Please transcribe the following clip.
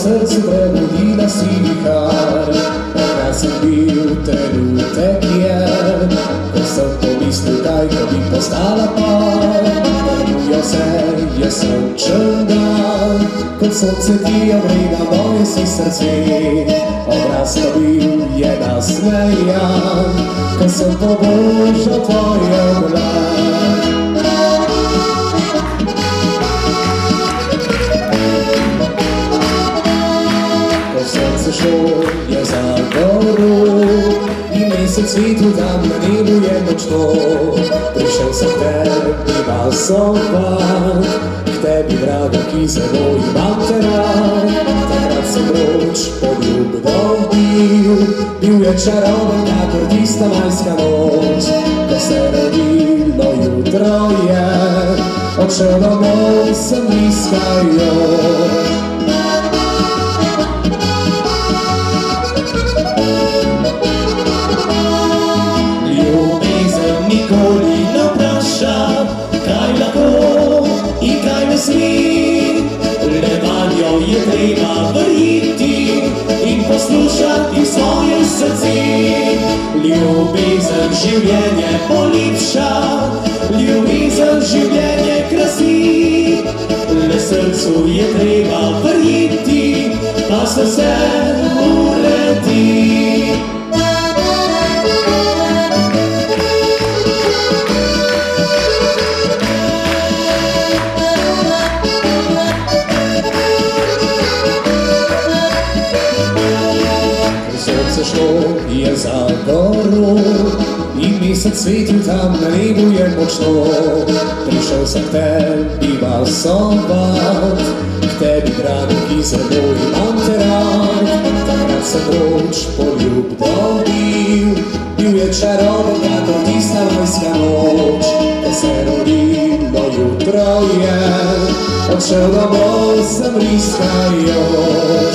srcu prebudila si vihar. Krasen bil trenutek je, ko sem pomislil, kaj ko bi postala par. Vrnil se je sončen dan, kot sonce ti obrega moje si srce. Obraz pa bil je nasmejan, ko sem pobožal tvojo dlan. Ko sonce šlo je za goru in mesec svitil tam na nebu je močno. Prišel sem tebi vasovat, k tebi draga, ki zelo imam te rad. Takrat sem vroč poljub dobil, bil je čaroben kakor tista majska noč. Ko se rodilo jutro je, odšel domov sem iskajoč. Nikoli ne vpraša, kaj lahko in kaj ne sme. Le vanjo je treba verjeti in poslušati svoje srce. Ljubezen življenje polepša, ljubezen življenje krasi. Le srcu je treba verjeti, pa se vse uredi. Šlo je za goru in mesec svetil tam na nebu je močno. Prišel sem k tebi vasovat, k tebi draga, ki zelo imam te rad. Takrat sem vroč poljub dobil, bil je čaroben kakor tista majska noč. Ko se rodilo jutro je, odšel domov sem iskajoč.